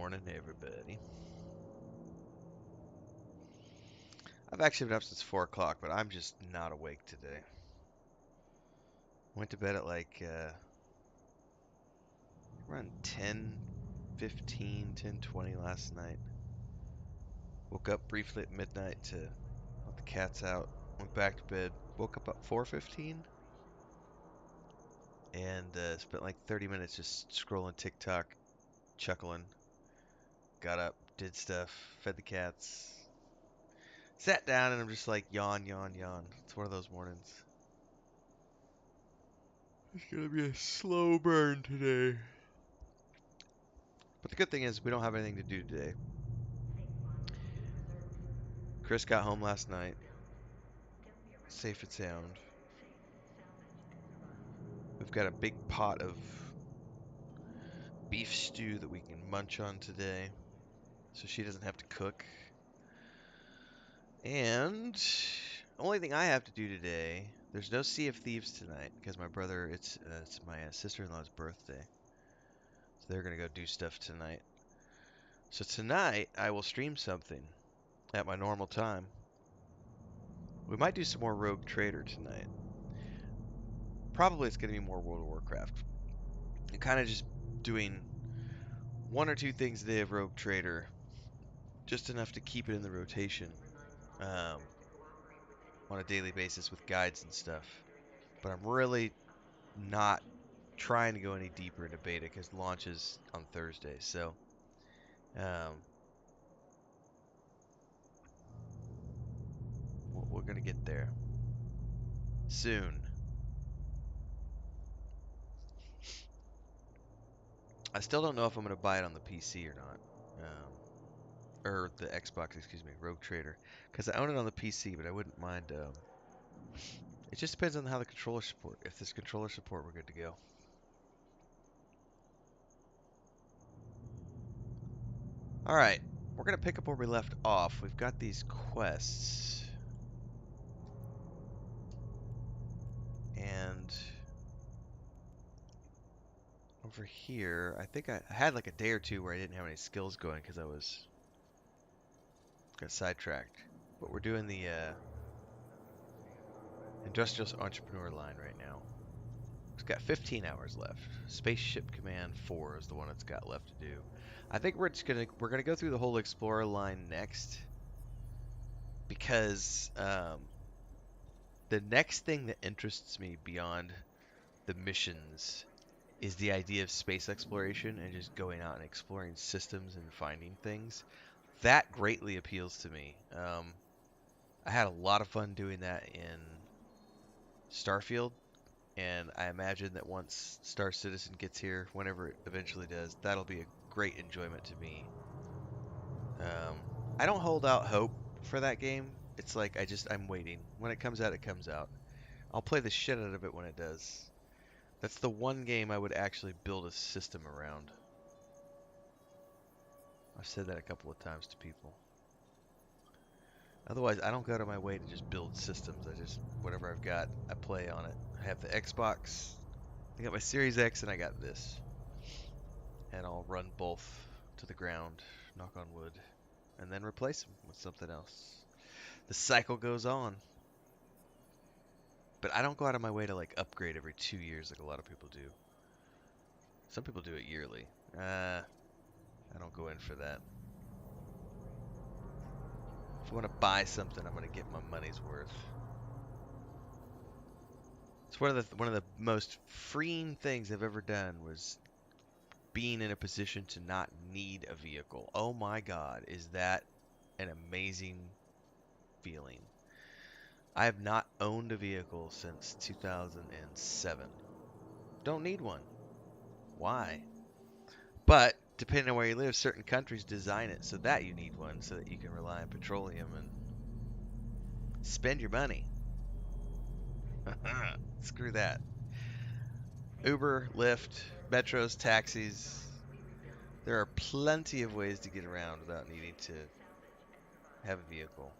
morning, everybody. I've actually been up since 4 o'clock, but I'm just not awake today. Went to bed at like around 10:15, 10:20 last night. Woke up briefly at midnight to let the cats out. Went back to bed. Woke up at 4:15 and spent like 30 minutes just scrolling TikTok, chuckling. Got up, did stuff, fed the cats. Sat down and I'm just like yawn, yawn, yawn. It's one of those mornings. It's gonna be a slow burn today. But the good thing is we don't have anything to do today. Chris got home last night, safe and sound. We've got a big pot of beef stew that we can munch on today, so she doesn't have to cook. And only thing I have to do today, there's no Sea of Thieves tonight because my brother, it's my sister-in-law's birthday, so they're gonna go do stuff tonight. So tonight I will stream something at my normal time. We might do some more Rogue Trader tonight. Probably it's going to be more World of Warcraft. And kind of just doing one or two things a day of Rogue Trader, just enough to keep it in the rotation um, on a daily basis with guides and stuff. But I'm really not trying to go any deeper into beta because launch is on Thursday. So um, we're going to get there soon. I still don't know if I'm going to buy it on the PC or not. Or the Xbox, excuse me, Rogue Trader. Because I own it on the PC, but I wouldn't mind. It just depends on how the controller support. If there's controller support, we're good to go. Alright, we're going to pick up where we left off. We've got these quests. And over here, I think I had like a day or two where I didn't have any skills going because I got sidetracked. But we're doing the Industrial Entrepreneur line right now. It's got 15 hours left. Spaceship Command 4 is the one it's got left to do. I think we're gonna go through the whole Explorer line next because the next thing that interests me beyond the missions is the idea of space exploration and just going out and exploring systems and finding things. That greatly appeals to me. I had a lot of fun doing that in Starfield, and I imagine that once Star Citizen gets here, whenever it eventually does, that'll be a great enjoyment to me. I don't hold out hope for that game. It's like I'm waiting. When it comes out, it comes out. I'll play the shit out of it when it does. That's the one game I would actually build a system around. I've said that a couple of times to people. Otherwise, I don't go out of my way to just build systems. Whatever I've got, I play on it. I have the Xbox, I got my Series X, and I got this. And I'll run both to the ground, knock on wood, and then replace them with something else. The cycle goes on. But I don't go out of my way to like upgrade every 2 years like a lot of people do. Some people do it yearly. I don't go in for that. If I want to buy something, I'm going to get my money's worth. It's one of the most freeing things I've ever done was being in a position to not need a vehicle. Oh my God, is that an amazing feeling? I have not owned a vehicle since 2007. Don't need one. Why? But depending on where you live, certain countries design it so that you need one, so that you can rely on petroleum and spend your money. Screw that. Uber, Lyft, metros, taxis. There are plenty of ways to get around without needing to have a vehicle.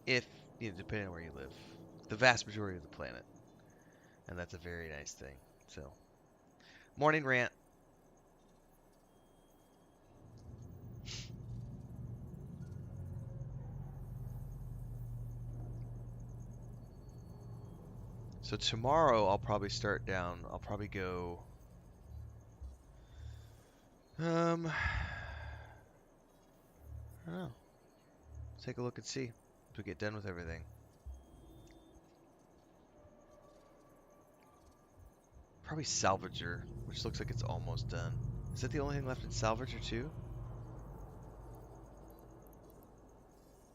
If, depending on where you live. The vast majority of the planet. And that's a very nice thing. So, morning rant. So tomorrow I'll probably start down. I'll probably go. I don't know. Take a look and see if we get done with everything. Probably Salvager, which looks like it's almost done. Is that the only thing left in Salvager too?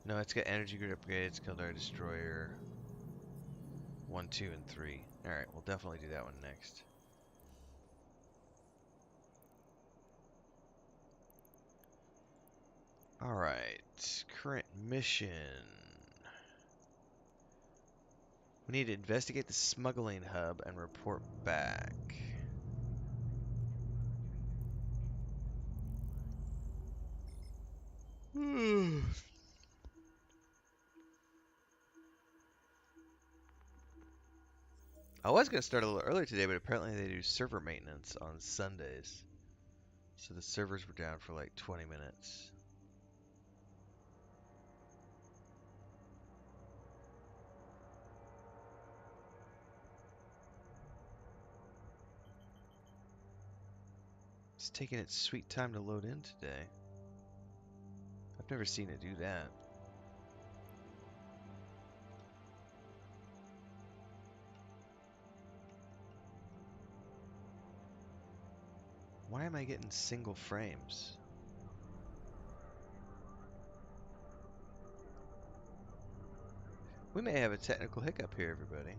No, it's got energy grid upgrades, Kildare Destroyer, 1, 2, and 3. Alright, we'll definitely do that one next. Alright, current mission. We need to investigate the smuggling hub and report back. I was going to start a little earlier today, but apparently they do server maintenance on Sundays. So the servers were down for like 20 minutes. It's taking its sweet time to load in today. I've never seen it do that. Why am I getting single frames? We may have a technical hiccup here, everybody.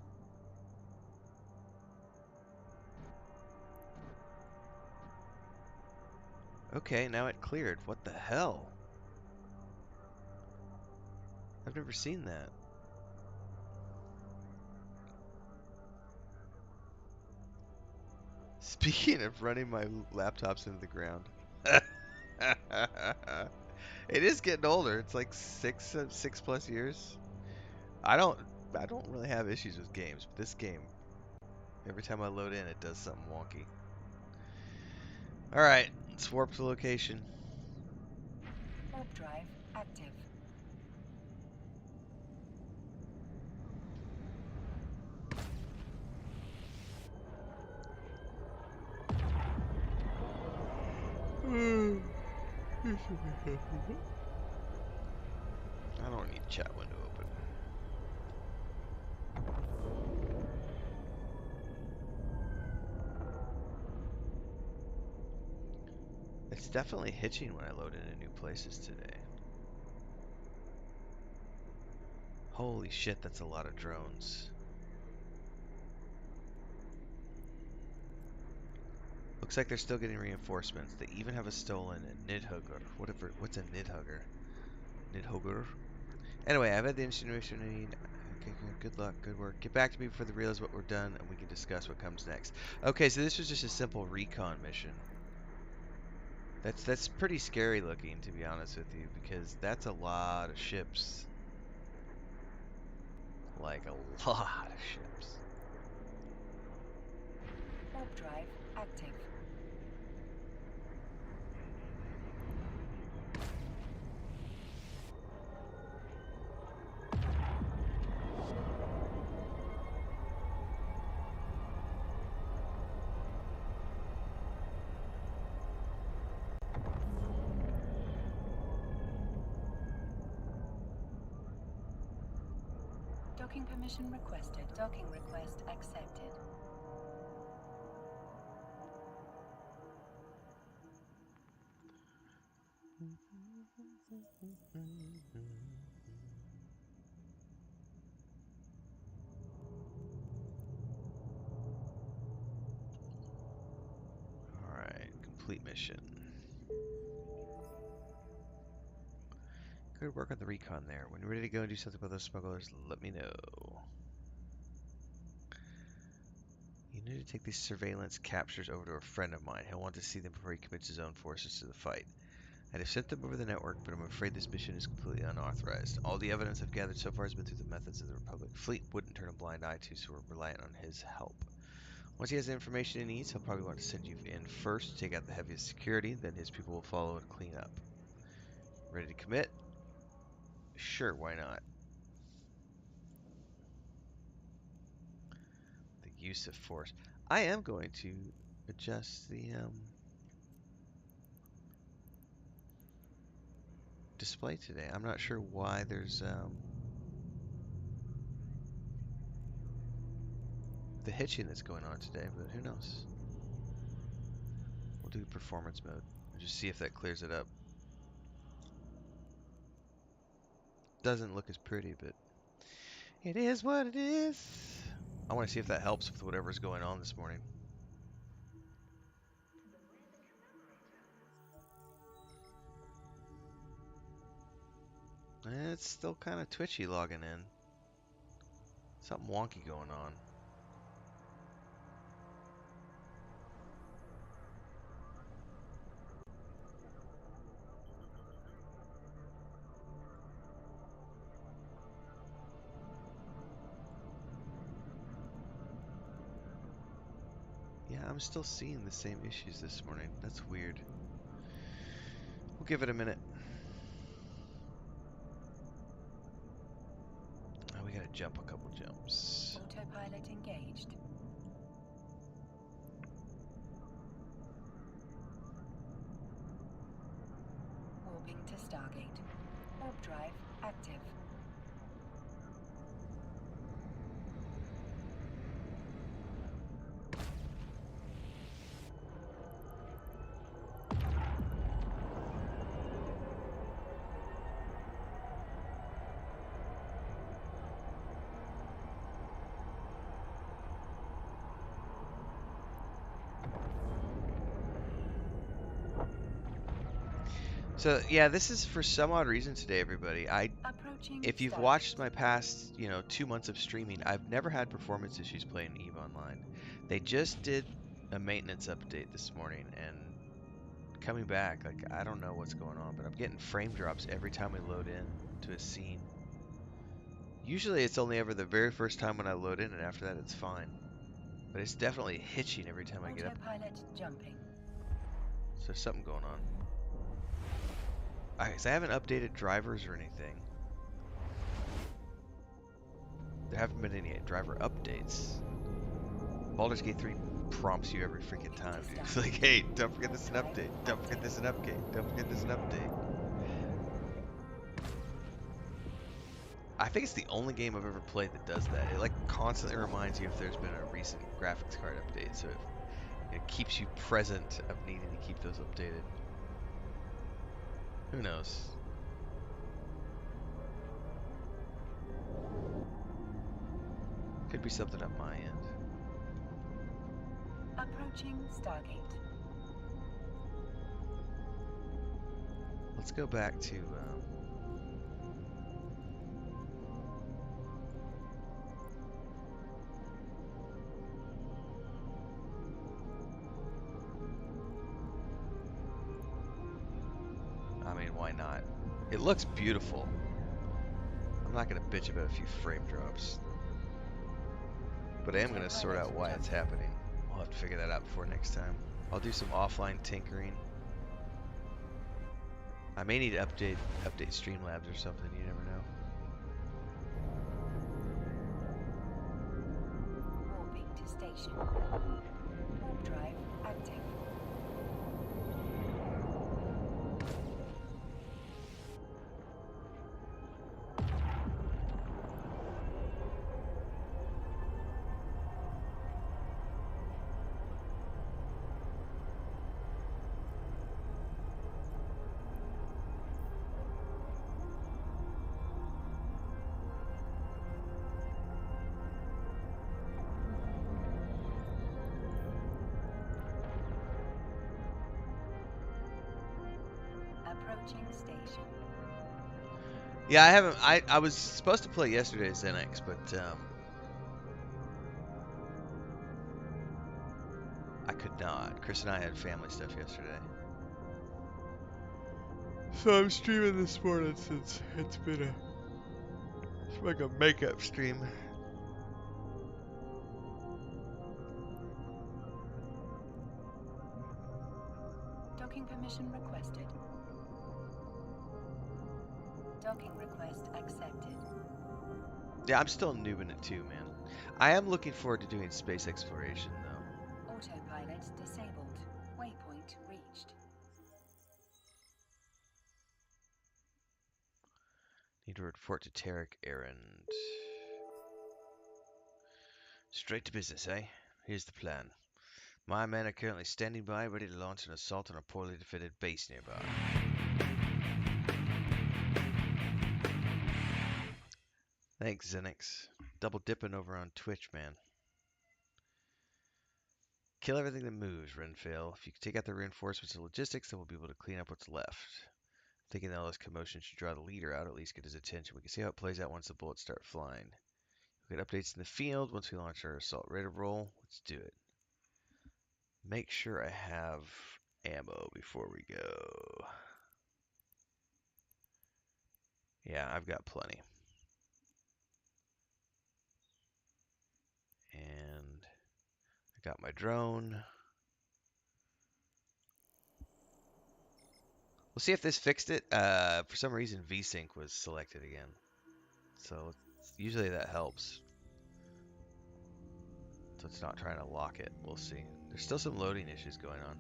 Okay, now it cleared. What the hell? I've never seen that. Speaking of running my laptops into the ground. It is getting older. It's like six plus years. I don't really have issues with games, but this game, every time I load in, it does something wonky. All right, let's warp to location. Warp drive active. I don't need chat window open. It's definitely hitching when I load into new places today. Holy shit, that's a lot of drones. Looks like they're still getting reinforcements. They even have a stolen Nidhugger. What's a Nidhugger? Nidhugger? Anyway, I've had the information I need. Okay, good luck, good work. Get back to me before they realize what we're done, and we can discuss what comes next. Okay, so this was just a simple recon mission. That's pretty scary looking, to be honest with you, because that's a lot of ships. Like a lot of ships. Warp drive active. Docking permission requested. Docking request accepted. Alright, complete mission. Good work on the recon there. When you're ready to go and do something about those smugglers, let me know. You need to take these surveillance captures over to a friend of mine. He'll want to see them before he commits his own forces to the fight. I'd have sent them over the network, but I'm afraid this mission is completely unauthorized. All the evidence I've gathered so far has been through the methods of the Republic. Fleet wouldn't turn a blind eye to, so we're reliant on his help. Once he has the information he needs, he'll probably want to send you in first to take out the heaviest security, then his people will follow and clean up. Ready to commit? Sure, why not? use of force. I am going to adjust the display today. I'm not sure why there's the hitching that's going on today, but who knows? We'll do performance mode and just see if that clears it up. Doesn't look as pretty, but it is what it is. I want to see if that helps with whatever's going on this morning. It's still kind of twitchy logging in. Something wonky going on. Yeah, I'm still seeing the same issues this morning. That's weird. We'll give it a minute. Oh, we gotta jump a couple jumps. Autopilot engaged. Warping to Stargate. Warp drive active. So yeah, this is for some odd reason today, everybody. Approaching If you've Stargate. watched my past, 2 months of streaming, I've never had performance issues playing EVE Online. They just did a maintenance update this morning, and coming back, like, I don't know what's going on, but I'm getting frame drops every time we load in to a scene. Usually it's only ever the very first time when I load in, and after that it's fine. But it's definitely hitching every time I get up. Autopilot jumping. So there's something going on. I haven't updated drivers or anything. There haven't been any driver updates. Baldur's Gate 3 prompts you every freaking time, dude. It's like, hey, don't forget this is an update. Don't forget this is an update. Don't forget this is an update. I think it's the only game I've ever played that does that. It like constantly reminds you if there's been a recent graphics card update, so it keeps you present of needing to keep those updated. Who knows? Could be something on my end. Approaching Stargate. Let's go back to I mean, why not? It looks beautiful. I'm not gonna bitch about a few frame drops, but I am gonna sort out why it's happening. We'll have to figure that out before next time. I'll do some offline tinkering. I may need to update Streamlabs or something. You never know. Warping to station. Warp drive active. Approaching station. Yeah, I haven't. I was supposed to play yesterday's Xenix, but I could not. Chris and I had family stuff yesterday, so I'm streaming this morning since it's like a makeup stream. Docking permission requested. Docking request accepted. Yeah, I'm still noobing it too, man. I am looking forward to doing space exploration, though. Autopilot disabled. Waypoint reached. Need to report to Tarek Errand. Straight to business, eh? Here's the plan. My men are currently standing by, ready to launch an assault on a poorly defended base nearby. Thanks, Zenix. Double dipping over on Twitch, man. Kill everything that moves, Renfail. If you can take out the reinforcements and logistics, then we'll be able to clean up what's left. Thinking that all this commotion should draw the leader out, at least get his attention. We can see how it plays out once the bullets start flying. We'll get updates in the field once we launch our assault. Ready to roll? Let's do it. Make sure I have ammo before we go. Yeah, I've got plenty. And I got my drone. We'll see if this fixed it. For some reason, VSync was selected again. So usually that helps. So it's not trying to lock it. We'll see. There's still some loading issues going on.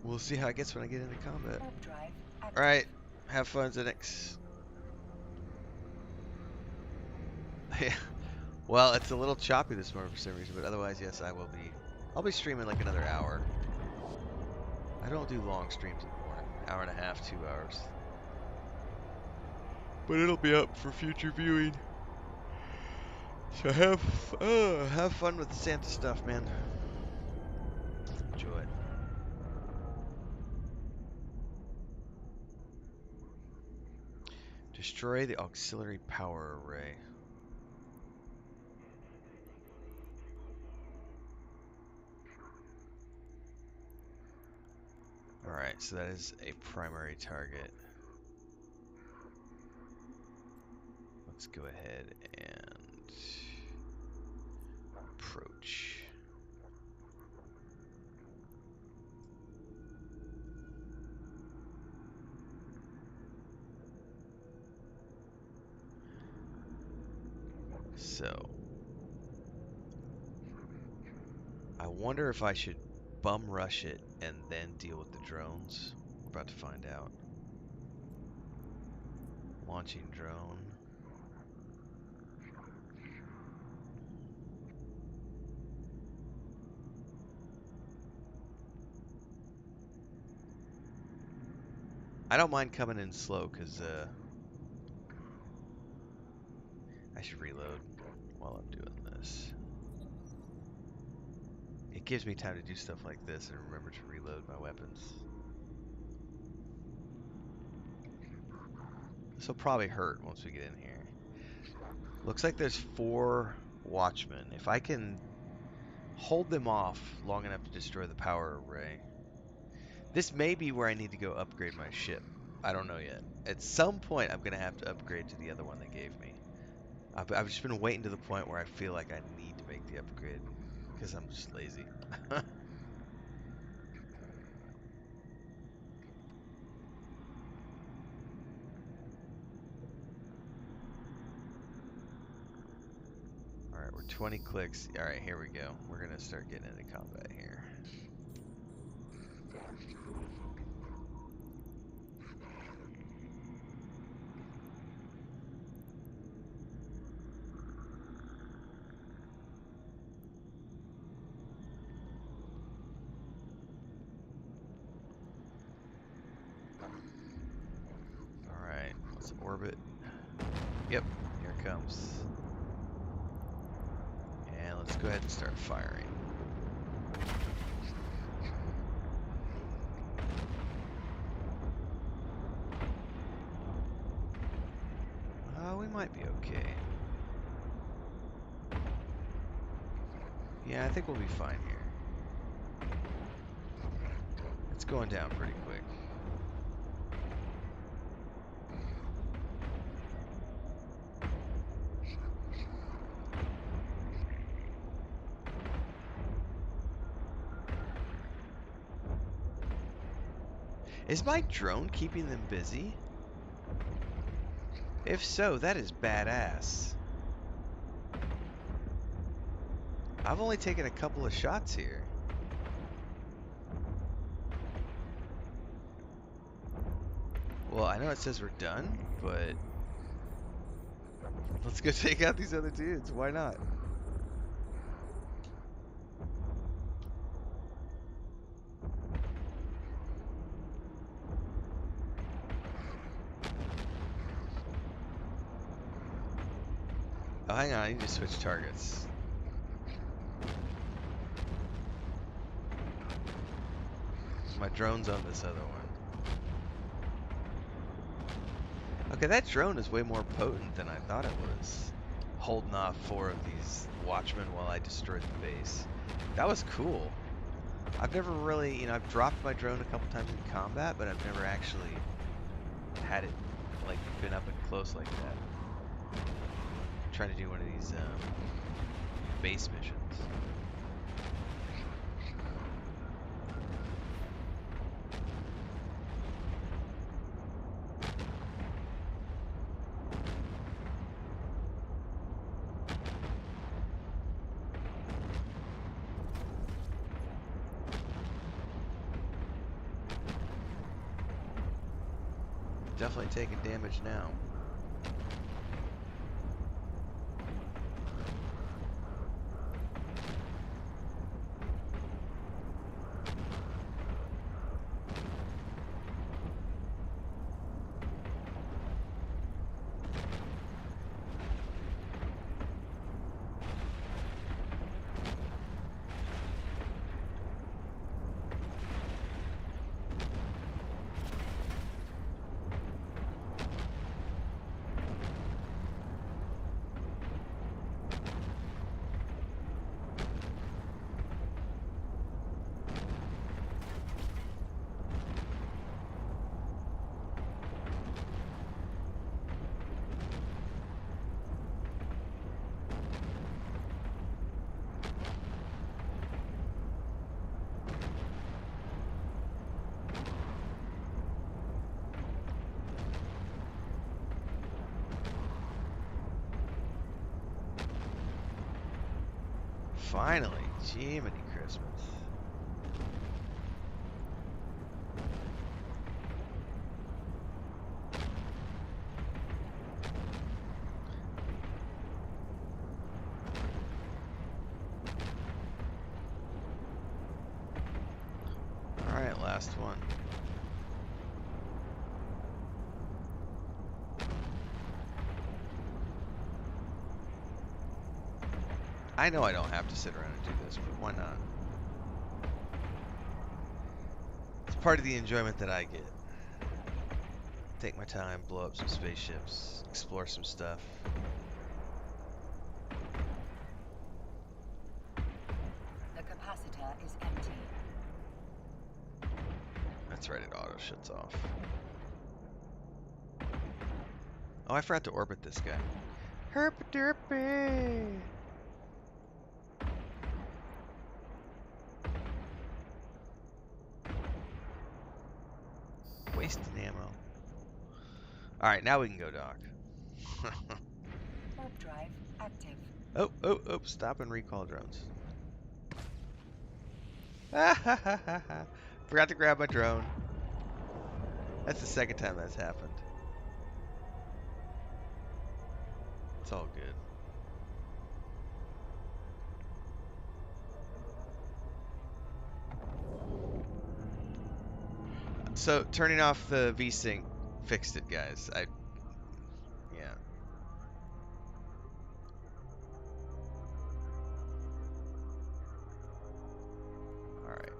We'll see how it gets when I get into combat. Warp drive active. Alright. Have fun, Zenix. Yeah. Well, it's a little choppy this morning for some reason, but otherwise, yes, I will be. I'll be streaming like another hour. I don't do long streams in the morning. Hour and a half, 2 hours. But it'll be up for future viewing. So have fun with the Santa stuff, man. Enjoy it. Destroy the auxiliary power array. Alright, so that is a primary target. Let's go ahead and approach. So, I wonder if I should bum rush it and then deal with the drones. We're about to find out. Launching drone. I don't mind coming in slow because I should reload while I'm doing this. It gives me time to do stuff like this and remember to reload my weapons. This will probably hurt once we get in here. Looks like there's 4 watchmen. If I can hold them off long enough to destroy the power array. This may be where I need to go upgrade my ship. I don't know yet. At some point, I'm going to have to upgrade to the other one they gave me. I've just been waiting to the point where I feel like I need to make the upgrade because I'm just lazy. Alright, we're 20 clicks. Alright, here we go. We're going to start getting into combat here. Alright, let's orbit. Yep, here it comes. And let's go ahead and start firing. We might be okay. Yeah, I think we'll be fine here. It's going down pretty quick. Is my drone keeping them busy? If so, that is badass. I've only taken a couple of shots here. Well, I know it says we're done, but let's go take out these other dudes. Why not? Oh, hang on. I need to switch targets. My drone's on this other one. Okay, that drone is way more potent than I thought it was. Holding off 4 of these watchmen while I destroyed the base. That was cool. I've never really, I've dropped my drone a couple times in combat, but I've never actually had it, like, been up and close like that. I'm trying to do one of these base missions. Definitely taking damage now. Finally, Jiminy Christmas. Alright, last one. I know I don't have to sit around and do this, but why not? It's part of the enjoyment that I get. Take my time, blow up some spaceships, explore some stuff. The capacitor is empty. That's right, it auto shuts off. Oh, I forgot to orbit this guy. Herp-derpy! Wasting ammo. Alright, now we can go dock. Warp drive active. Oh, stop and recall drones. Forgot to grab my drone. That's the second time that's happened. It's all good. So, turning off the VSync fixed it, guys. Yeah. Alright.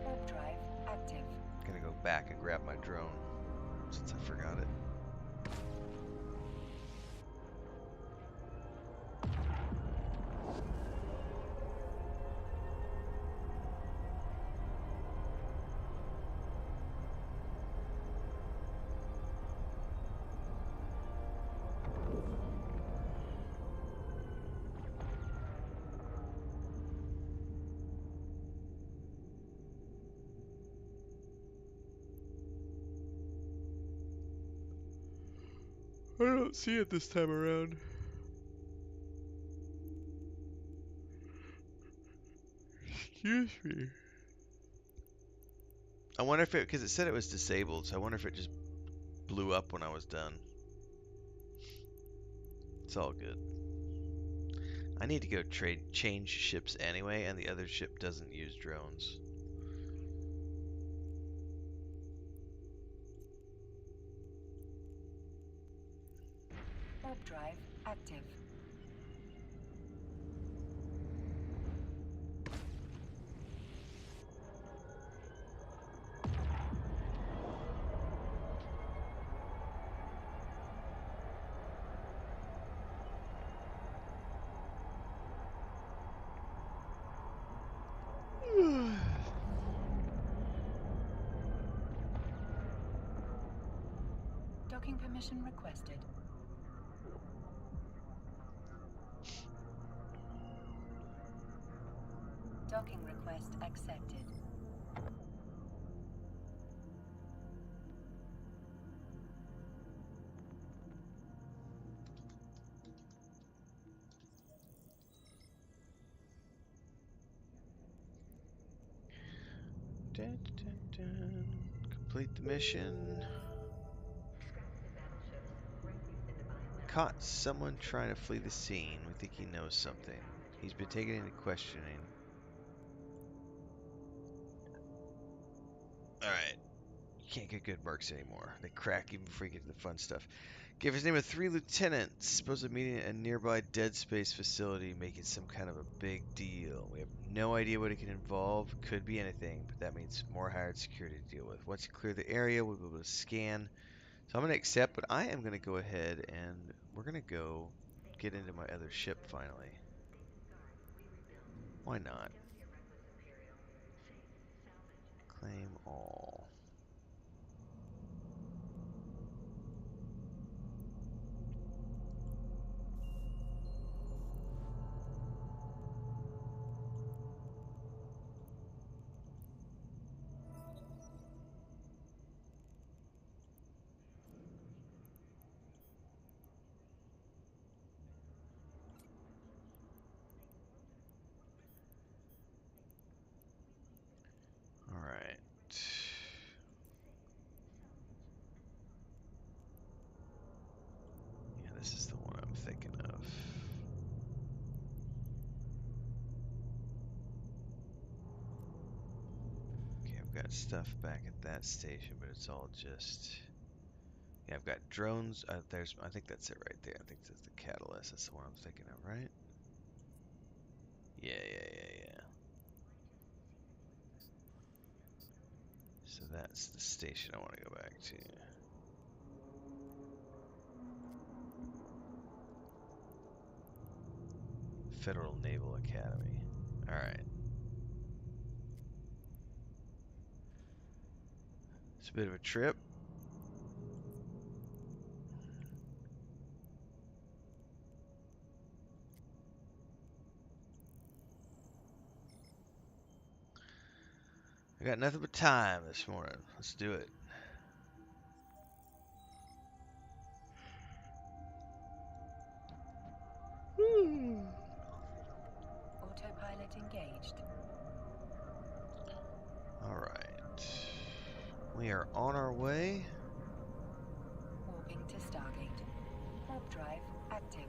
Warp drive active. Gonna go back and grab my drone since I forgot it. I don't see it this time around. Excuse me. I wonder if it, because it said it was disabled, so I wonder if it just blew up when I was done. It's all good. I need to go change ships anyway, and the other ship doesn't use drones. Warp drive active. Docking permission requested. Docking request accepted. Dun, dun, dun. Complete the mission. Caught someone trying to flee the scene. We think he knows something. He's been taken into questioning. Alright. You can't get good marks anymore. They crack even before you get to the fun stuff. Gave his name of 3 lieutenants. Supposed to meet at a nearby dead space facility, making some kind of a big deal. We have no idea what it can involve. Could be anything, but that means more hired security to deal with. Once you clear the area, we'll be able to scan. So I'm going to accept, but I am going to go ahead and we're going to go get into my other ship finally. Why not? Claim all. All right. Yeah, this is the one I'm thinking of. Okay, I've got stuff back at that station, but it's all just... Yeah, I've got drones. I think that's it right there. I think that's the catalyst. That's the one I'm thinking of, right? Yeah. So that's the station I want to go back to. Federal Naval Academy. All right. It's a bit of a trip. I got nothing but time this morning. Let's do it. Autopilot engaged. All right. We are on our way. Warping to Stargate. Warp drive active.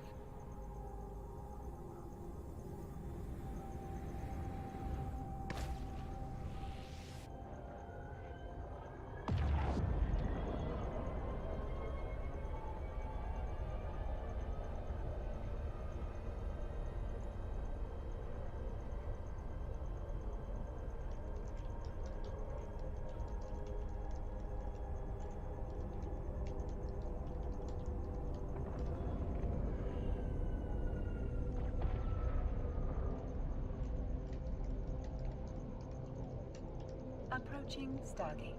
Approaching Stargate.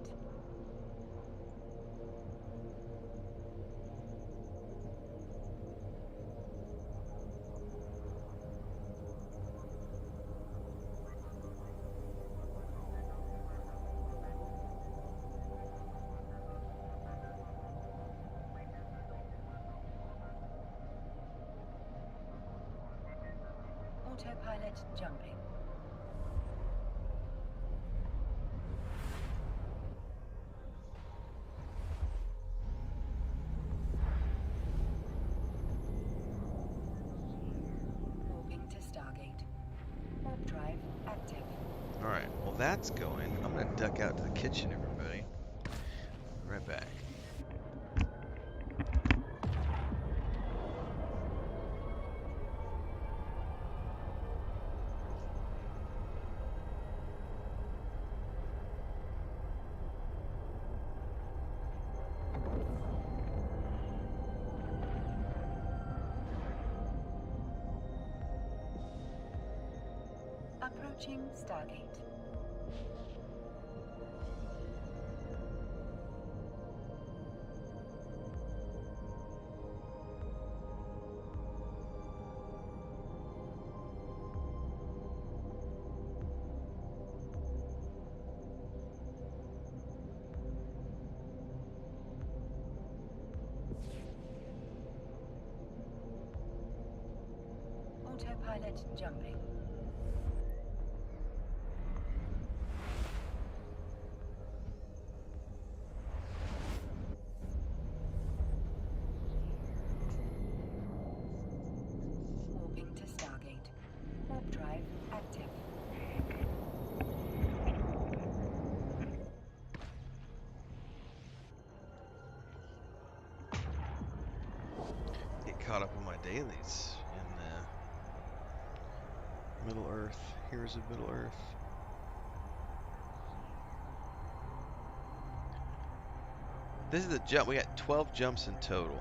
Autopilot jumping. Warping to Stargate. Warp drive active. Alright, well that's going. I'm gonna duck out to the kitchen, everybody. Right back. Approaching Stargate. Autopilot jumping. Warping to Stargate. Warp drive active. Get caught up on my dailies in Middle Earth. Heroes of Middle Earth. This is the jump. We got 12 jumps in total.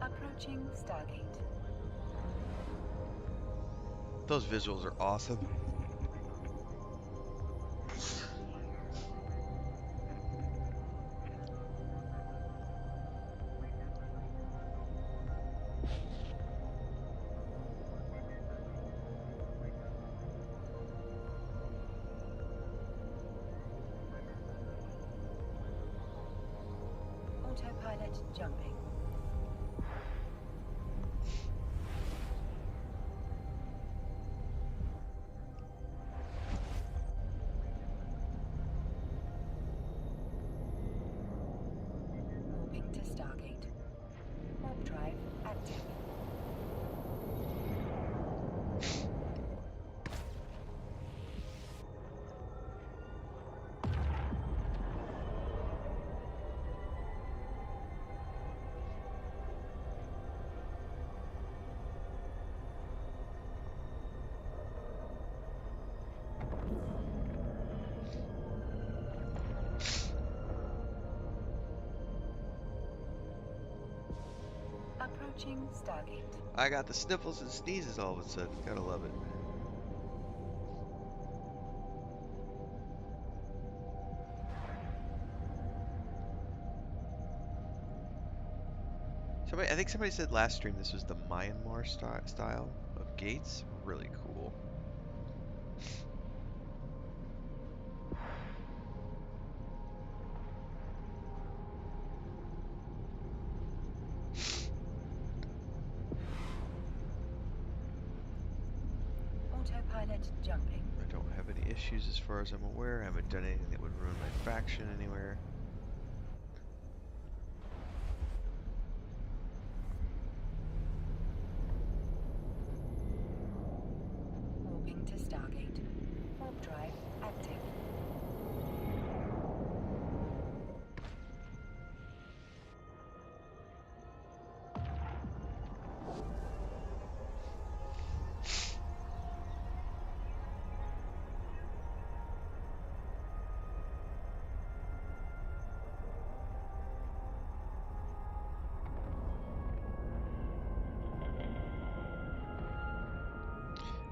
Approaching Stargate. Those visuals are awesome. Autopilot jumping. Warping to Stargate. Warp drive active. Approaching Stargate. I got the sniffles and sneezes all of a sudden. Gotta love it. I think somebody said last stream this was the Myanmar style of gates. Really cool. Autopilot jumping. I don't have any issues as far as I'm aware. I haven't done anything that would ruin my faction anywhere. Warping to Stargate. Warp drive active.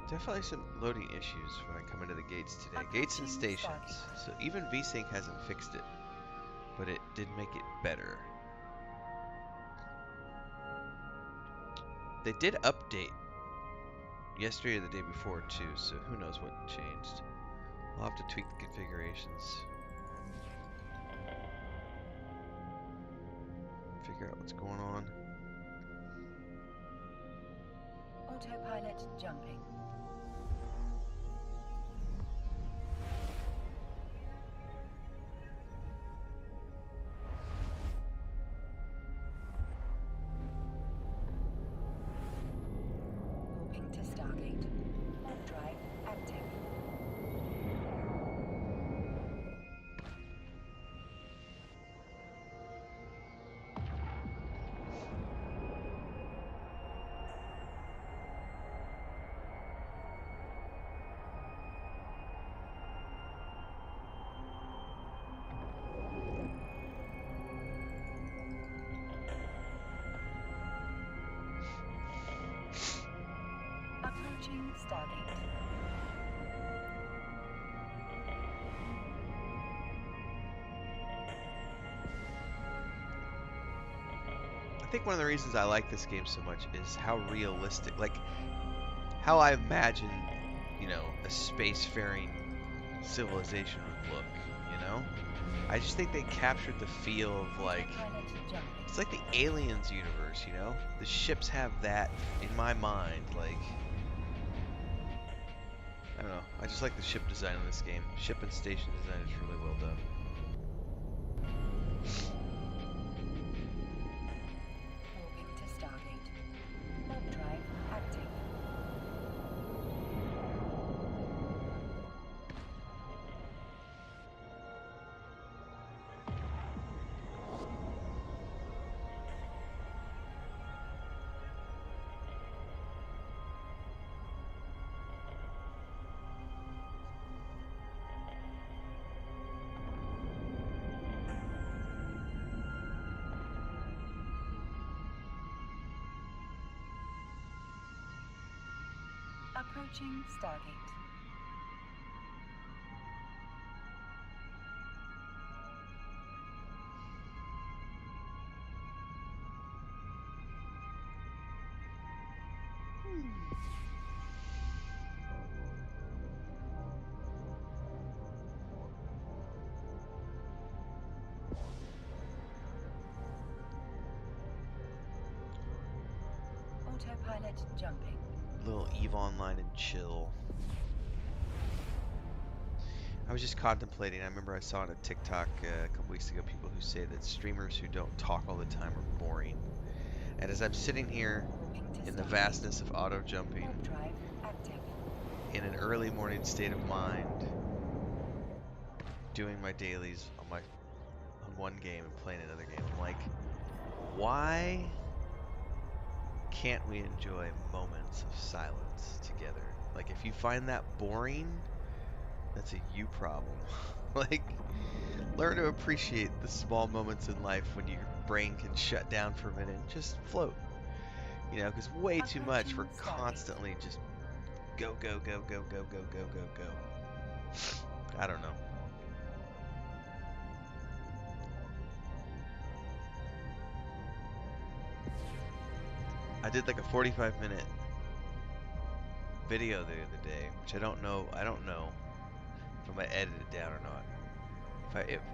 Definitely some loading issues when I come into the gates today. Gates and Approaching stations. Stargate. So even VSync hasn't fixed it, but it did make it better. They did update yesterday or the day before too, so who knows what changed. I'll have to tweak the configurations. figure out what's going on. Autopilot jumping. Warping to Stargate. Warp drive active. Approaching Stargate. I think one of the reasons I like this game so much is how realistic, like how I imagine, you know, a spacefaring civilization would look, you know? I just think they captured the feel of like, Autopilot jumping. it's like the Aliens universe, you know? The ships have that in my mind, like, I don't know. I just like the ship design in this game. Ship and station design is really well done. Warping to Stargate. Warp drive active. Approaching Stargate. Autopilot jumping. Little EVE Online and chill. I was just contemplating. I remember I saw on a TikTok a couple weeks ago people who say that streamers who don't talk all the time are boring. And as I'm sitting here Warping to in the Stargate. vastness of auto jumping, Warp drive active. in an early morning state of mind, doing my dailies on one game and playing another game, I'm like, why can't we enjoy moments of silence together? Like, if you find that boring, that's a you problem. Like, learn to appreciate the small moments in life when your brain can shut down for a minute and just float. You know, because way too much, we're Approaching Stargate. constantly just go, go, go, go, go, go, go, go, go. I don't know. I did like a 45-minute video the other day, which I don't know if I'm gonna edit it down or not.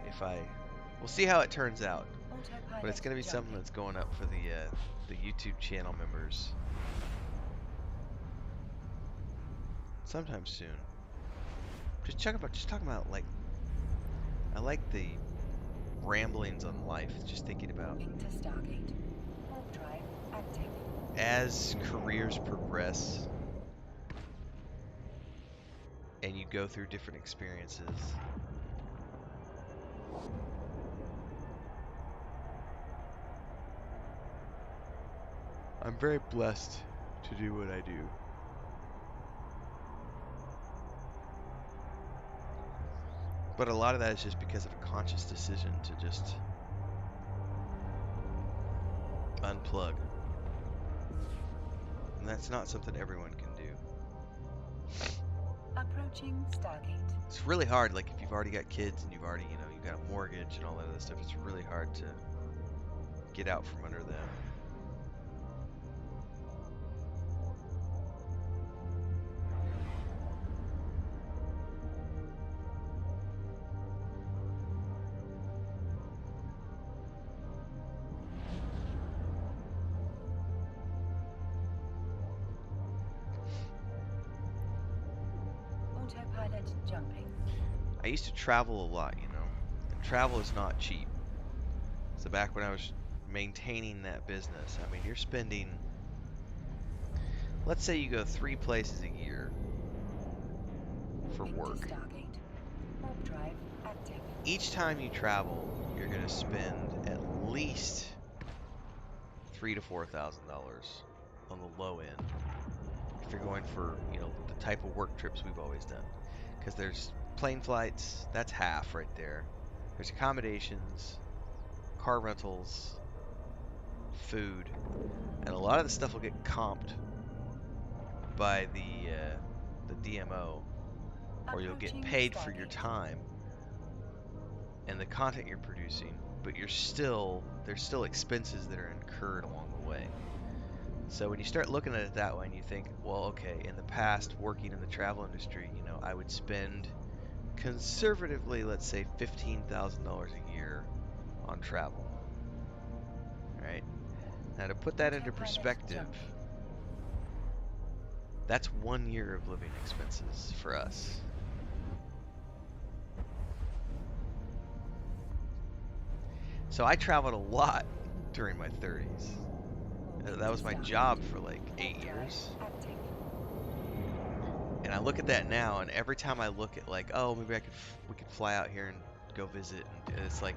If I, we'll see how it turns out. Autopilot But it's gonna be something jumping. that's going up for the YouTube channel members sometime soon. Just talking about like, I like the ramblings on life. Just thinking about Warping to Stargate. Warp drive active. as careers progress and you go through different experiences. I'm very blessed to do what I do. But a lot of that is just because of a conscious decision to just unplug. And that's not something everyone can do. Approaching Stargate. It's really hard, like if you've already got kids and you've already, you know, you've got a mortgage and all that other stuff, it's really hard to get out from under them. jumping. I used to travel a lot, you know, and travel is not cheap. So back when I was maintaining that business, I mean, you're spending, let's say you go 3 places a year for work. Into Stargate. Warp drive active. Each time you travel, you're going to spend at least $3,000 to $4,000 on the low end if you're going for, you know, the type of work trips we've always done. Because there's plane flights, that's half right there. There's accommodations, car rentals, food, and a lot of the stuff will get comped by the DMO, or you'll get Approaching paid for your Stargate. time and the content you're producing, but there's still expenses that are incurred along the way. So when you start looking at it that way and you think, well, okay, in the past working in the travel industry, you know, I would spend conservatively, let's say $15,000 a year on travel. Right? Now to put that into Autopilot perspective, jumping. that's 1 year of living expenses for us. So I traveled a lot during my 30s. That was my job for like 8 years. Active. And I look at that now, and every time I look at like, oh, maybe we could fly out here and go visit, and it's like,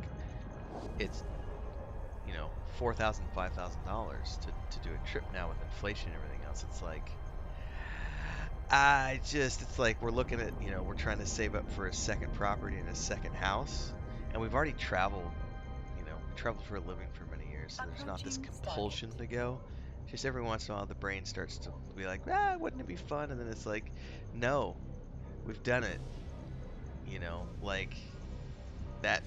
it's, you know, $4,000, $5,000 to do a trip now with inflation and everything else. It's like, it's like we're looking at, you know, we're trying to save up for a second property and a second house, and we've already traveled, you know, we traveled for a living for many years, so there's not this Approaching compulsion Stargate. to go. Just every once in a while, the brain starts to be like, wouldn't it be fun? And then it's like, no, we've done it. You know, like that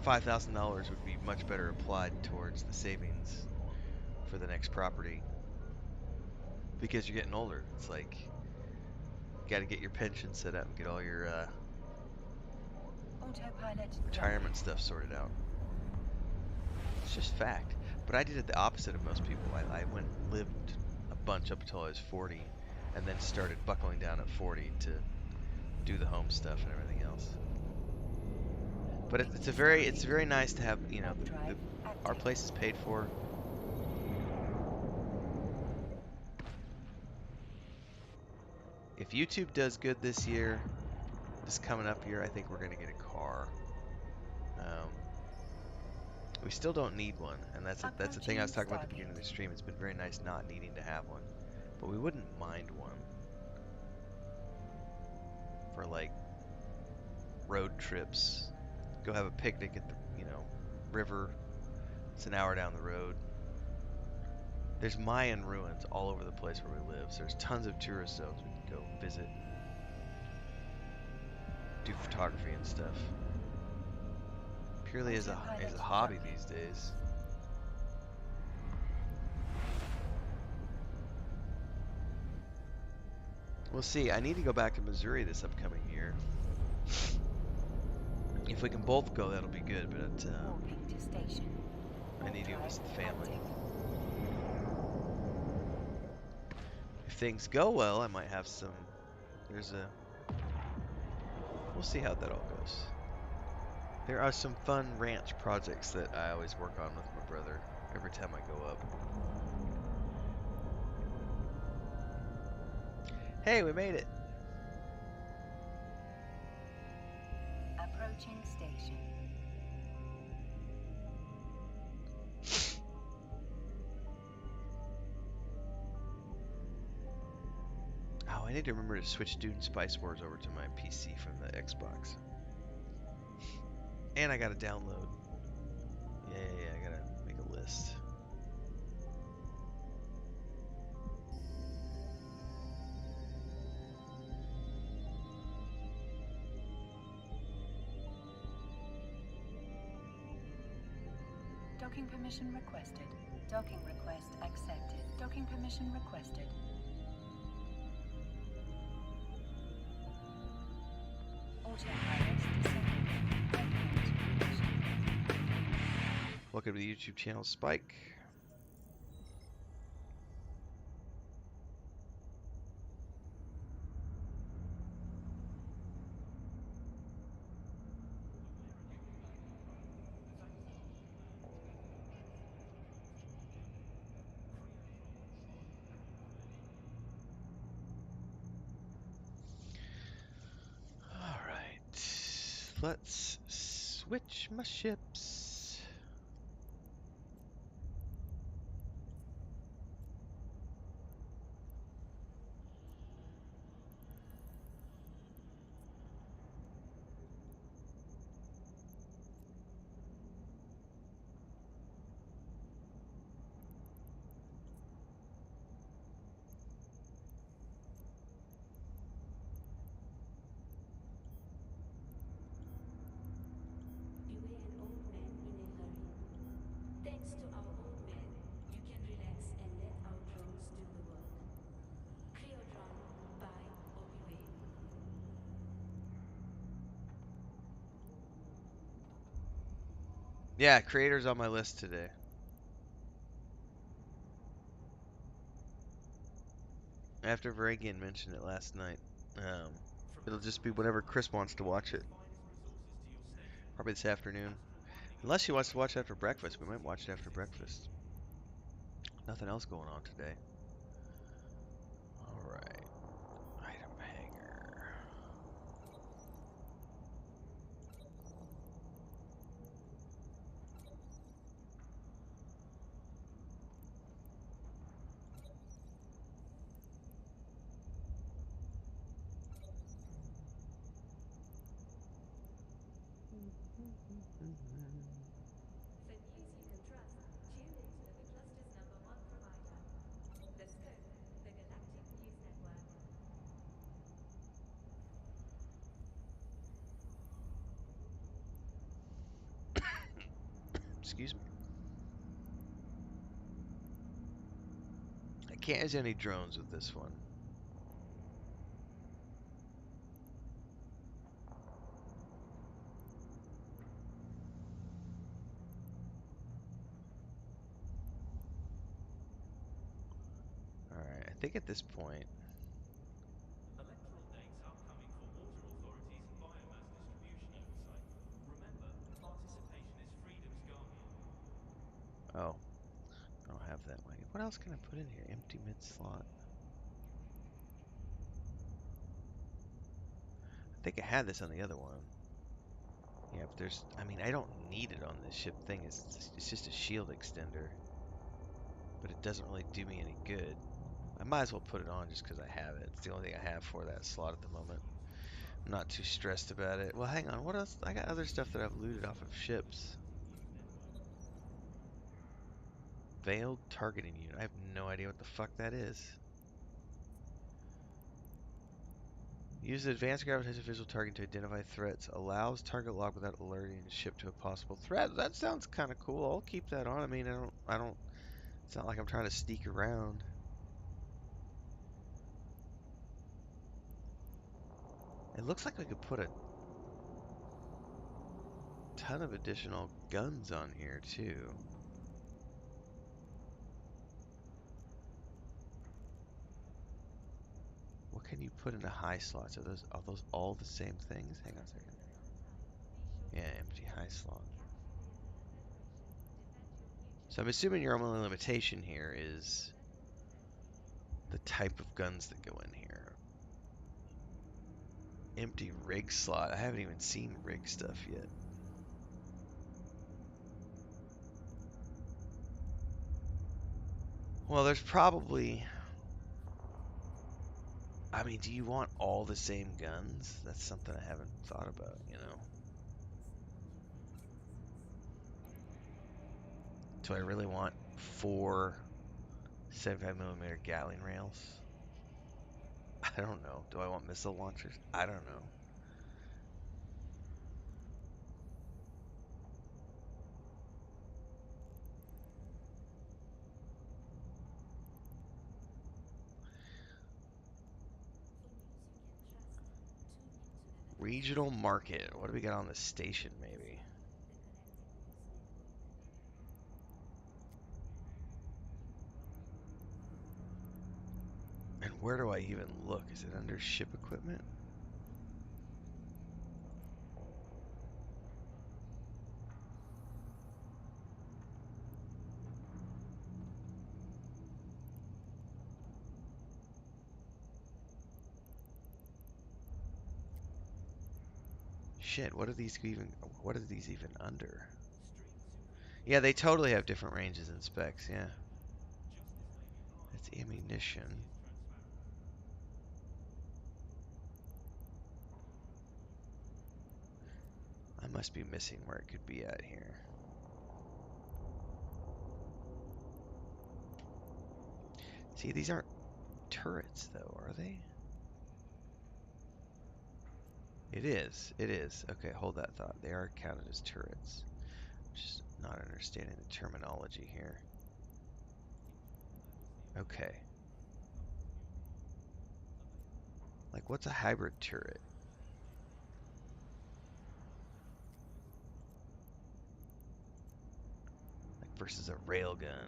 $5,000 would be much better applied towards the savings for the next property because you're getting older. It's like you got to get your pension set up and get all your Autopilot retirement jumping. stuff sorted out. It's just fact. But I did it the opposite of most people. I went and lived a bunch up until I was 40, and then started buckling down at 40 to do the home stuff and everything else. But it's very nice to have, you know, Warp drive our active. place is paid for. If YouTube does good this year, this coming up year, I think we're gonna get a car. Um, we still don't need one, and that's the thing I was talking about at the beginning of the stream. It's been very nice not needing to have one, but we wouldn't mind one for like road trips. Go have a picnic at the, you know, river. It's an hour down the road. There's Mayan ruins all over the place where we live, so there's tons of tourist zones we can go visit and do photography and stuff. Purely as a hobby these days. We'll see. I need to go back to Missouri this upcoming year. If we can both go, that'll be good, but Warping to station. I need to go Warp visit the drive family. active. If things go well, I might have some. We'll see how that all goes. There are some fun ranch projects that I always work on with my brother every time I go up. Hey, we made it! Approaching station. Oh, I need to remember to switch Dune Spice Wars over to my PC from the Xbox. And I gotta download. Yeah, I gotta make a list. Docking permission requested. Docking request accepted. Docking permission requested. Autopilot disabled. Waypoint reached. Welcome to the YouTube channel, Spike. let's switch my ships. Beware an old man in a hurry. Thanks to our old man, you can relax and let our drones do the work. Creodron, buy or beware. Yeah, creators on my list today. After Varangian mentioned it last night. It'll just be whenever Chris wants to watch it. Probably this afternoon. Unless she wants to watch it after breakfast. We might watch it after breakfast. Nothing else going on today. Alright. Item hanger. For news you can trust, tune into the cluster's #1 provider. The Scope, the Galactic News Network. Excuse me. I can't use any drones with this one. Alright, I think at this point. Electoral dates upcoming for water authorities and biomass distribution oversight. Remember, participation is freedom's guardian. Oh, I don't have that one. What else can I put in here? Empty mid slot. I think I had this on the other one. Yeah, but there's. I mean, I don't need it on this ship thing. It's just a shield extender. But it doesn't really do me any good. I might as well put it on just because I have it. It's the only thing I have for that slot at the moment. I'm not too stressed about it. Well, hang on. What else? I got other stuff that I've looted off of ships. Veiled targeting unit. I have no idea what the fuck that is. Use the advanced gravitational visual targeting to identify threats. Allows target lock without alerting the ship to a possible threat. That sounds kind of cool. I'll keep that on. I mean, I don't. It's not like I'm trying to sneak around. It looks like we could put a ton of additional guns on here too. What can you put into high slots? Are those all the same things? Hang on a second. Yeah, empty high slot. So I'm assuming your only limitation here is the type of guns that go in here. Empty rig slot. I haven't even seen rig stuff yet. Well, there's probably. I mean, do you want all the same guns? That's something I haven't thought about, you know. Do I really want 4 75mm Gatling rails? I don't know. Do I want missile launchers? I don't know. Regional market. What do we got on the station, maybe? And where do I even look? Is it under ship equipment? shit, what are these even under? Yeah, they totally have different ranges and specs, yeah. That's ammunition. I must be missing where it could be at here. See, these aren't turrets though, are they? It is. It is. Okay, hold that thought. They are counted as turrets. Just not understanding the terminology here. Okay. Like, what's a hybrid turret? Like, versus a railgun.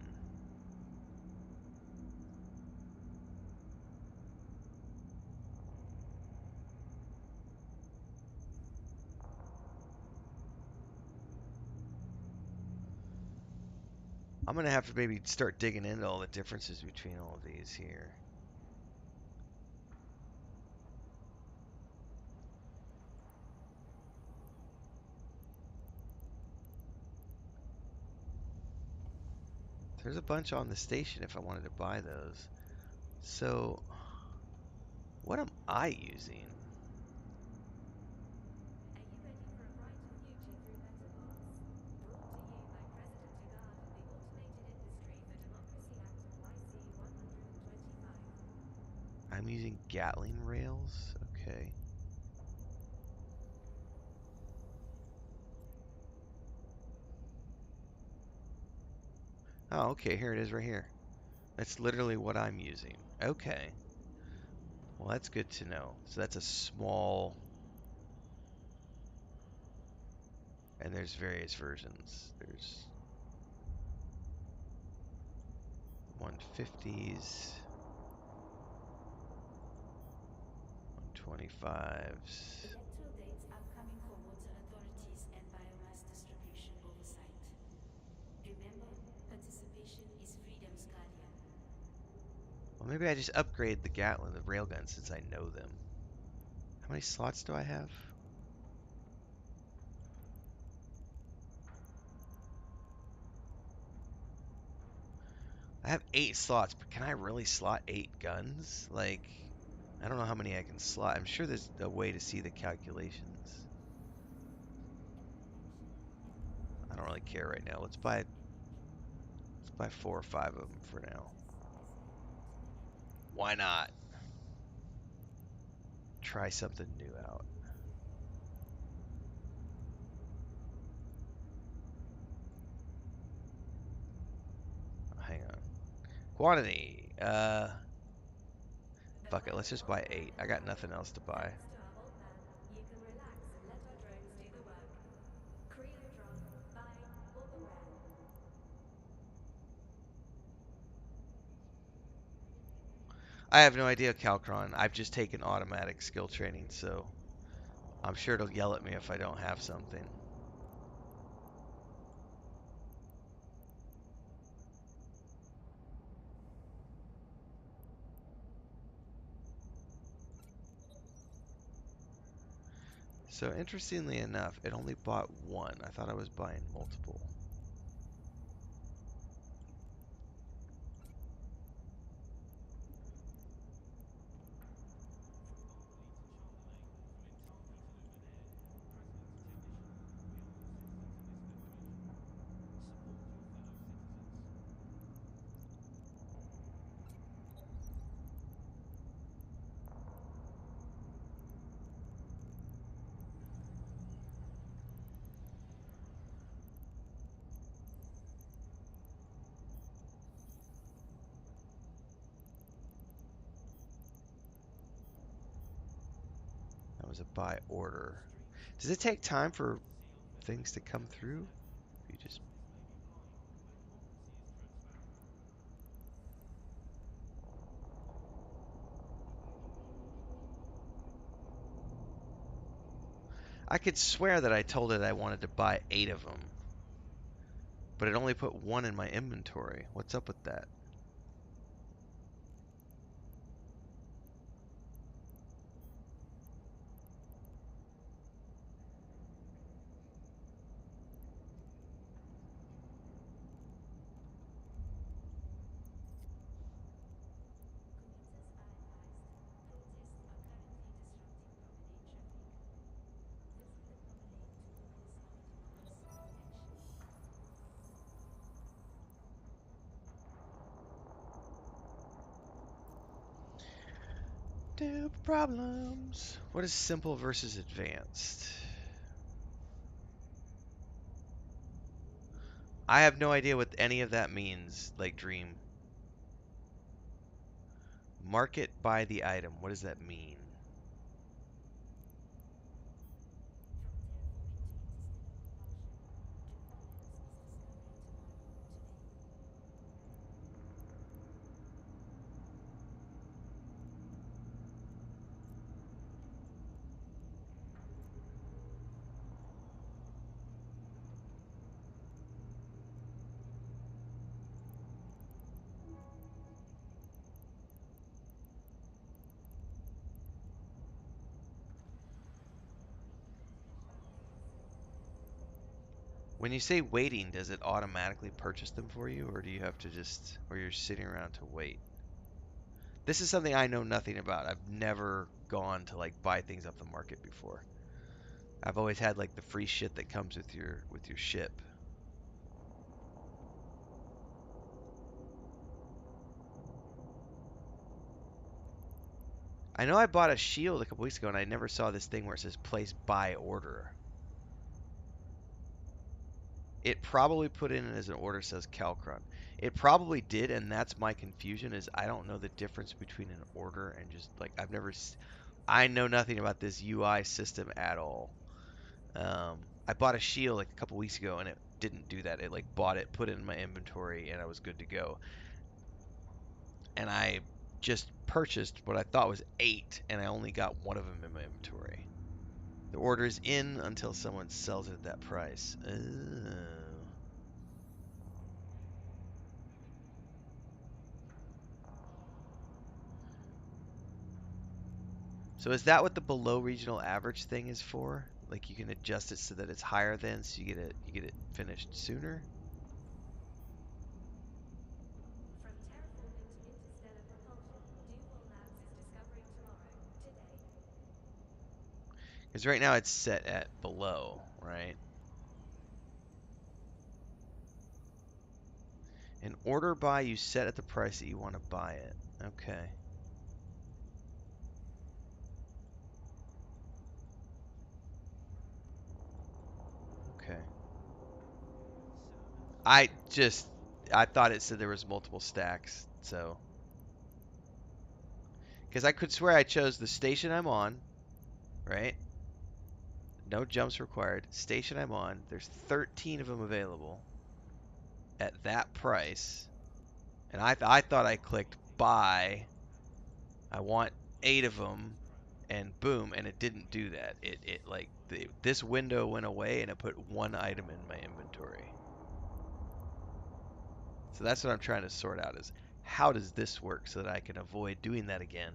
I'm gonna have to maybe start digging into all the differences between all of these here. There's a bunch on the station if I wanted to buy those. So, what am I using? Are you ready for a brighter future through metaverse? Brought to you by President Lagarde and the Automated Industry for Democracy Act YC 125. I'm using Gatling rails. Okay. Oh, okay, here it is right here. That's literally what I'm using. Okay. Well, that's good to know. So that's a small, and there's various versions. There's 150s, 125s. Electoral dates upcoming for water authorities and biomass distribution oversight. Remember, participation is freedom's guardian. Well, maybe I just upgrade the Gatling, the railgun, since I know them. How many slots do I have? I have 8 slots, but can I really slot 8 guns? Like, I don't know how many I can slot. I'm sure there's a way to see the calculations. I don't really care right now. Let's buy 4 or 5 of them for now. Why not? Try something new out. Oh, hang on. Quantity. Fuck it. Let's just buy 8. I got nothing else to buy. Thanks to our old man, you can relax and let our drones do the work. Creodron by Oberon. I have no idea, Calcron. I've just taken automatic skill training, so I'm sure it'll yell at me if I don't have something. So interestingly enough, it only bought one. I thought I was buying multiple. That was a buy order. Does it take time for things to come through? You just I could swear that I told it I wanted to buy 8 of them, but it only put 1 in my inventory. What's up with that? Do problems. What is simple versus advanced? I have no idea what any of that means, like Dream. Market by the item. What does that mean? When you say waiting, does it automatically purchase them for you, or do you have to just, or you're sitting around to wait? This is something I know nothing about. I've never gone to like buy things off the market before. I've always had like the free shit that comes with your ship. I know I bought a shield a couple weeks ago and I never saw this thing where it says place by order. It probably put in as an order says Calcron. It probably did, and that's my confusion is I don't know the difference between an order and just like I know nothing about this UI system at all. I bought a shield like a couple weeks ago and it didn't do that. It like bought it, put it in my inventory, and I was good to go. And I just purchased what I thought was 8, and I only got one of them in my inventory. The order is in until someone sells it at that price. Oh. So is that what the below regional average thing is for? Like you can adjust it so that it's higher than, so you get it finished sooner? From terraforming to interstellar propulsion, Duval Labs is discovering tomorrow, today. Because right now it's set at below, right? An order buy you set at the price that you want to buy it. Okay. Okay. I just I thought it said there was multiple stacks, so because I could swear I chose the station I'm on, right? No jumps required. Station I'm on. There's 13 of them available at that price, and I thought I clicked buy. I want 8 of them, and boom, and it didn't do that. It like this window went away and it put one item in my inventory. So that's what I'm trying to sort out is how does this work so that I can avoid doing that again.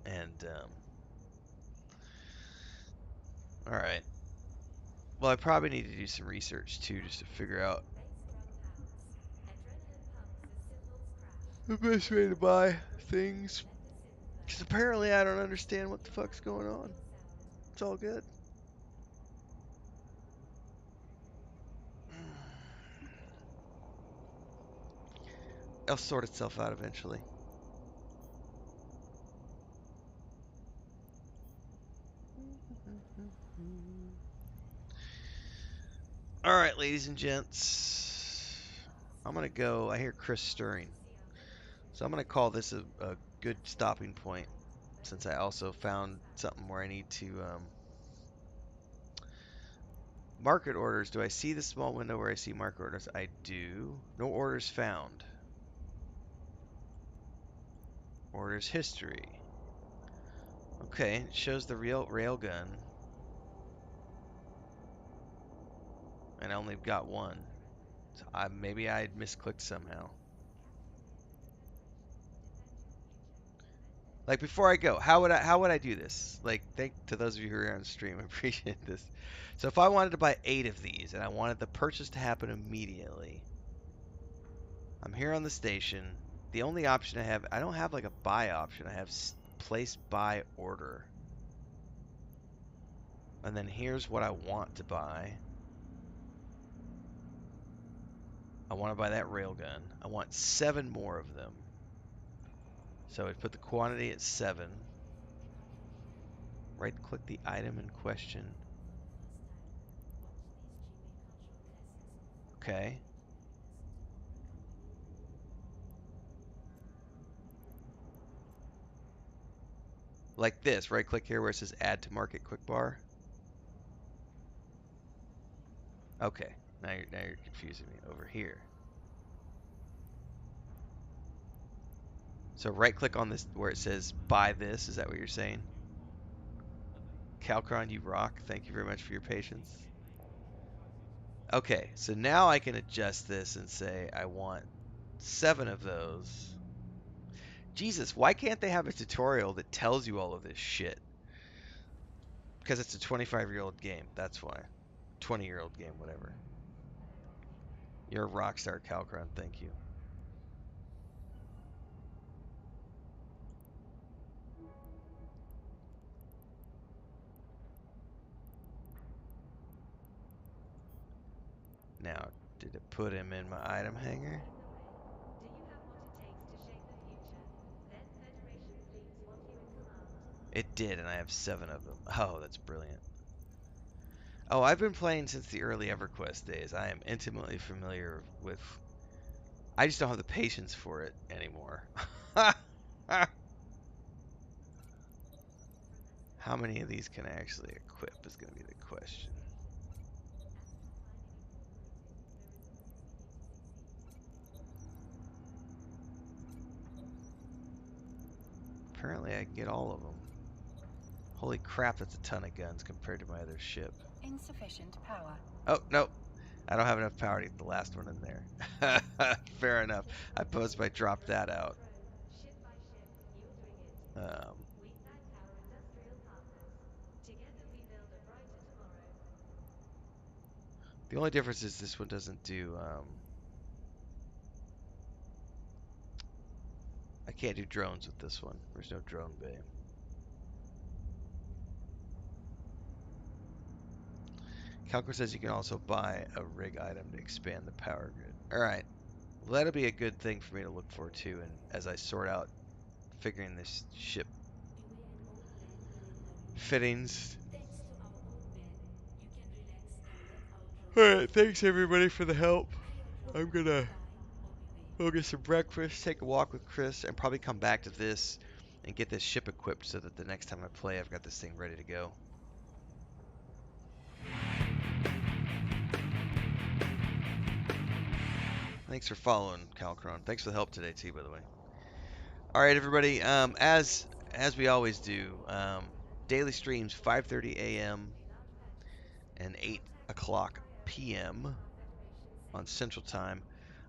And all right. Well, I probably need to do some research too, just to figure out Bass drum pounds. Adrenaline pumps as cymbals crash. the best way to buy things. Let the synth play. Because apparently I don't understand what the You're fuck's now going in on. real sound. It's all good. It'll sort itself out eventually. All right, ladies and gents. I'm going to go. I hear Chris stirring. So I'm going to call this a good stopping point since I also found something where I need to market orders. Do I see the small window where I see market orders? I do. No orders found. Orders history. Okay, it shows the real railgun. And I only got one. So maybe I misclicked somehow. Like before I go, how would I do this? Like thank to those of you who are on stream, I appreciate this. So if I wanted to buy 8 of these and I wanted the purchase to happen immediately, I'm here on the station. The only option I don't have like a buy option. I have place buy order. And then here's what I want to buy. I want to buy that railgun. I want 7 more of them. So I put the quantity at 7. Right click the item in question. Okay. Like this, right click here where it says add to market quick bar. Okay, now you're confusing me over here. So right click on this where it says buy this, is that what you're saying? Calcron, you rock. Thank you very much for your patience. Okay, so now I can adjust this and say I want 7 of those. Jesus, why can't they have a tutorial that tells you all of this shit? Because it's a 25-year-old game, that's why. 20-year-old game, whatever. You're a rock star, Calcron, thank you. Now, did it put him in my item hanger? Do you have what it takes to shape the future? Then Federation fleets want you in command. It did, and I have 7 of them. Oh, that's brilliant. Oh, I've been playing since the early EverQuest days. I am intimately familiar with... I just don't have the patience for it anymore. How many of these can I actually equip is going to be the question. Apparently I can get all of them. Holy crap, that's a ton of guns compared to my other ship. Insufficient power. Oh, no. I don't have enough power to get the last one in there. Fair enough. I suppose I dropped that out. Ship by ship, you're doing it. Um, We thank our industrial partners. Together we build a brighter tomorrow. the only difference is this one doesn't do... I can't do drones with this one. There's no drone bay. Calco says you can also buy a rig item to expand the power grid. Alright. Well, that'll be a good thing for me to look for too, and as I sort out figuring this ship You were an old man in a hurry. fittings. Thanks to our old man, you can relax and let our drones do Alright, the thanks work. everybody for the help. I'm Creodron, gonna buy or beware. go get some breakfast, take a walk with Chris, and probably come back to this and get this ship equipped so that the next time I play, I've got this thing ready to go. Thanks for following, Calcron. Thanks for the help today, too, by the way. All right, everybody. As we always do, daily streams 5:30 a.m. and 8 o'clock p.m. on Central Time.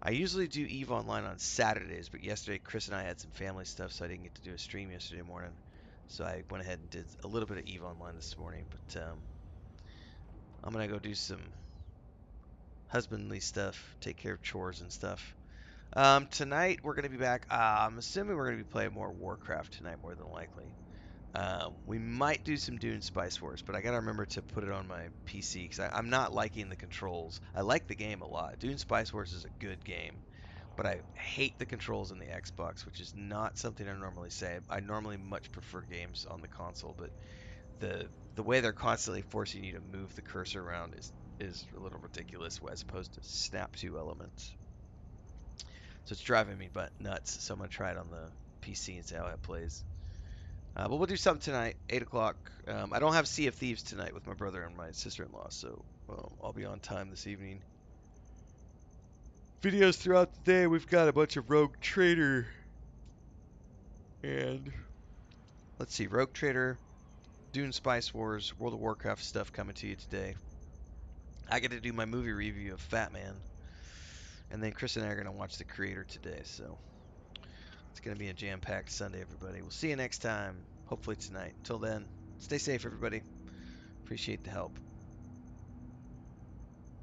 I usually do EVE Online on Saturdays, but yesterday Chris and I had some family stuff, so I didn't get to do a stream yesterday morning. So I went ahead and did a little bit of EVE Online this morning, but I'm gonna go do some husbandly stuff, take care of chores and stuff. Tonight we're gonna be back. I'm assuming we're gonna be playing more Warcraft tonight, more than likely. We might do some Dune Spice Wars, but I gotta remember to put it on my PC because I'm not liking the controls. I like the game a lot. Dune Spice Wars is a good game, but I hate the controls in the Xbox, which is not something I normally say. I normally much prefer games on the console, but the way they're constantly forcing you to move the cursor around is a little ridiculous as opposed to snap to elements. So it's driving me but nuts. So I'm gonna try it on the PC and see how it plays. But we'll do something tonight, 8 o'clock. I don't have Sea of Thieves tonight with my brother and my sister-in-law, so I'll be on time this evening. Videos throughout the day. We've got a bunch of Rogue Trader and let's see, Rogue Trader, Dune Spice Wars, World of Warcraft stuff coming to you today. I get to do my movie review of Fat Man, and then Chris and I are gonna watch The Creator today, so it's gonna be a jam-packed Sunday, everybody. We'll see you next time. Hopefully tonight. Until then, stay safe, everybody. Appreciate the help.